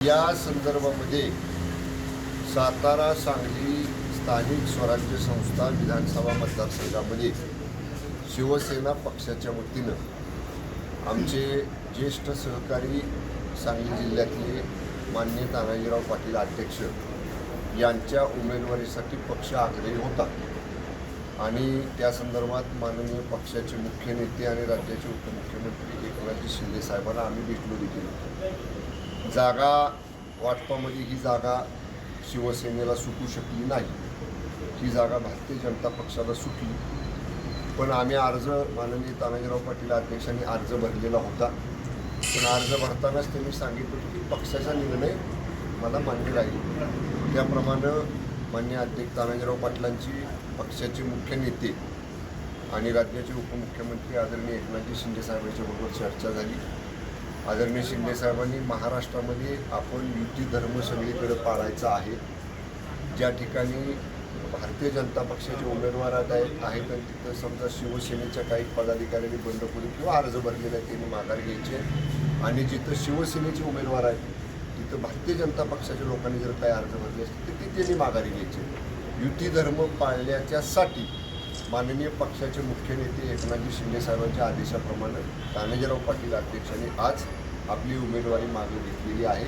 या संदर्भामध्ये सातारा सांगली स्थानिक स्वराज्य संस्था विधानसभा मतदारसंघामध्ये शिवसेना पक्षाच्या वतीनं आमचे ज्येष्ठ सहकारी सांगली जिल्ह्यातले माननीय तानाजीराव पाटील अध्यक्ष यांच्या उमेदवारीसाठी पक्ष आग्रही होता आणि त्या संदर्भात माननीय पक्षाचे मुख्य नेते आणि राज्याचे उपमुख्यमंत्री एकनाथ शिंदे साहेबांना आम्ही भेटलो देखील। जागा वाटपामध्ये ही जागा शिवसेनेला सुटू शकली नाही, ही जागा भारतीय जनता पक्षाला सुटली। पण आम्ही अर्ज माननीय तानाजीराव पाटील अध्यक्षांनी अर्ज भरलेला होता, पण अर्ज भरतानाच त्यांनी सांगितलं होतं की पक्षाचा निर्णय मला मान्य राहील। त्याप्रमाणे माननीय अध्यक्ष तानाजीराव पाटलांची पक्षाचे मुख्य नेते आणि राज्याचे उपमुख्यमंत्री आदरणीय एकनाथ शिंदे साहेबांच्या बरोबर चर्चा झाली। आदरणीय शिंदे साहेबांनी महाराष्ट्रामध्ये आपण युती धर्म सगळीकडे पाळायचा आहे, ज्या ठिकाणी भारतीय जनता पक्षाचे उमेदवार आहेत आणि तिथं समजा शिवसेनेच्या काही पदाधिकाऱ्यांनी बंडखोरी किंवा अर्ज भरलेले आहेत त्यांनी माघार घ्यायचे, आणि जिथं शिवसेनेचे उमेदवार आहेत तिथं भारतीय जनता पक्षाच्या लोकांनी जर काही अर्ज भरले असतील तर ते त्यांनी माघारी घ्यायचे। युती धर्म पाळण्याच्यासाठी माननीय पक्षाचे मुख्य नेते एकनाथजी शिंदे साहेबांच्या आदेशाप्रमाणे तानाजीराव पाटील अध्यक्षांनी आज आपली उमेदवारी मागे घेतलेली आहे।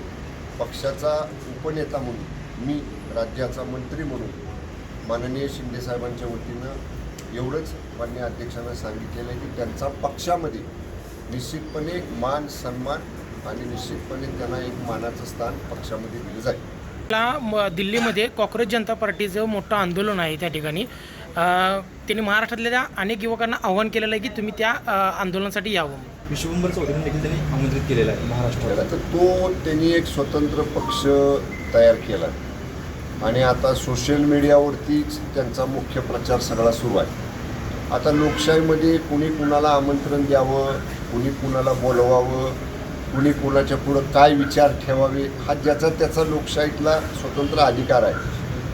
पक्षाचा उपनेता म्हणून मी राज्याचा मंत्री म्हणून माननीय शिंदे साहेबांच्या वतीनं एवढंच माननीय अध्यक्षांना सांगितलेलं आहे की त्यांचा पक्षामध्ये निश्चितपणे मान सन्मान आणि निश्चितपणे त्यांना एक मानाचं स्थान पक्षामध्ये दिलं जाईल। दिल्लीमध्ये कॉक्रोच जनता पार्टीचं मोठं आंदोलन आहे, त्या ठिकाणी त्यांनी महाराष्ट्रातल्या अनेक युवकांना आवाहन केलेलं आहे की तुम्ही त्या आंदोलनासाठी यावं। विश्वंभर चौधरींनी देखील त्यांनी आमंत्रित केलेला आहे महाराष्ट्राला। तर तो त्यांनी एक स्वतंत्र पक्ष तयार केला आणि आता सोशल मीडियावरतीच त्यांचा मुख्य प्रचार सगळा सुरू आहे। आता लोकशाहीमध्ये कुणी कुणाला आमंत्रण द्यावं, कुणी कुणाला बोलवावं, कुणी कुणाच्या पुढं काय विचार ठेवावे, हा ज्याचा त्याचा लोकशाहीतला स्वतंत्र अधिकार आहे।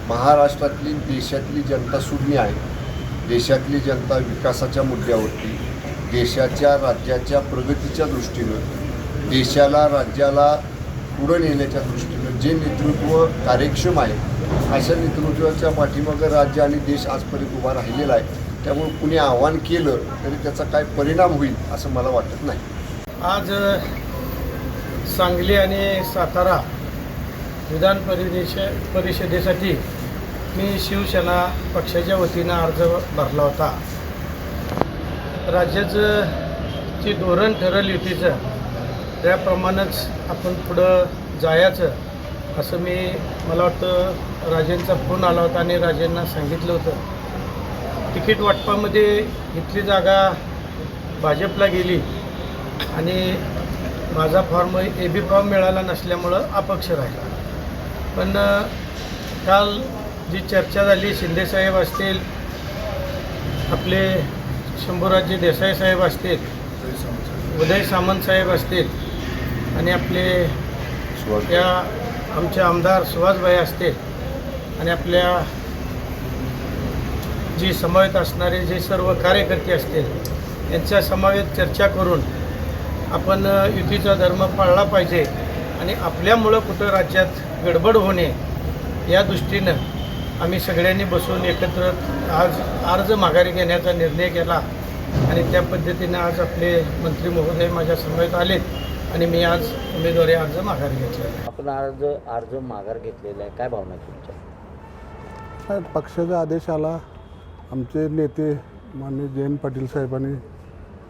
महाराष्ट्रातली देशातली जनता सुज्ञ आहे। देशातली जनता विकासाच्या मुद्द्यावरती, देशाच्या राज्याच्या प्रगतीच्या दृष्टीनं, देशाला राज्याला पुढं नेण्याच्या दृष्टीनं जे नेतृत्व कार्यक्षम आहे अशा नेतृत्वाच्या पाठीमागं राज्य आणि देश आजपर्यंत उभा राहिलेला आहे। त्यामुळे कुणी आव्हान केलं तरी त्याचा काय परिणाम होईल असं मला वाटत नाही। आज सांगली आणि सातारा विधान परिषदेसाठी मी शिवसेना पक्षाच्या वतीनं अर्ज भरला होता। राज्याचं जे धोरण ठरलं युतीचं त्याप्रमाणेच आपण पुढं जायचं असं मला वाटतं राजेंचा फोन आला होता आणि राजेंना सांगितलं होतं। तिकीट वाटपामध्ये इथली जागा भाजपला गेली आणि माझा फॉर्म AB फॉर्म मिळाला नसल्यामुळं अपक्ष राहिला। पण काल जी चर्चा झाली, शिंदेसाहेब असतील, आपले शंभूराजे देसाई साहेब असतील, उदय सामंत साहेब असतील आणि आपले या आमचे आमदार सुहासभाई असतील आणि आपल्या जी समवेत असणारे जे सर्व कार्यकर्ते असतील यांच्या समवेत चर्चा करून आपण युतीचा धर्म पाळला पाहिजे आणि आपल्यामुळं कुठं राज्यात गडबड होणे या दृष्टीनं आम्ही सगळ्यांनी बसून एकत्र आज अर्ज माघारी घेण्याचा निर्णय केला आणि त्या पद्धतीनं आज आपले मंत्री महोदय माझ्या समवेत आलेत आणि मी आज उमेदवारी अर्ज माघारी घेतला। आपण अर्ज माघार घेतलेला आहे, काय भावना तुमच्या? पक्षाचा आदेश आला, आमचे नेते माननीय जयंत पाटील साहेबांनी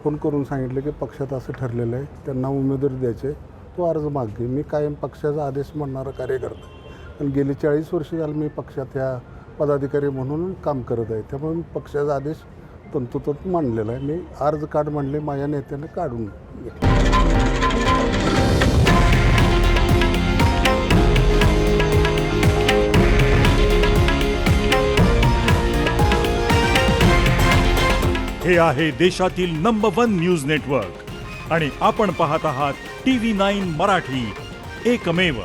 फोन करून सांगितले की पक्षात असं ठरलेलं आहे, त्यांना उमेदवारी द्यायचे, तो अर्ज मागे। मी कायम पक्षाचा आदेश म्हणणारा कार्यकर्ता आणि गेली 40 वर्ष झालं मी पक्षात ह्या पदाधिकारी म्हणून काम करत आहे, त्यामुळे मी पक्षाचा आदेश तंतोतंत मांडलेला आहे। मी अर्ज काढ म्हणले, माझ्या नेत्याने काढून घेतले। हे आहे देशातील नंबर 1 न्यूज नेटवर्क आणि आपण पाहत आहात TV9 मराठी, एकमेव।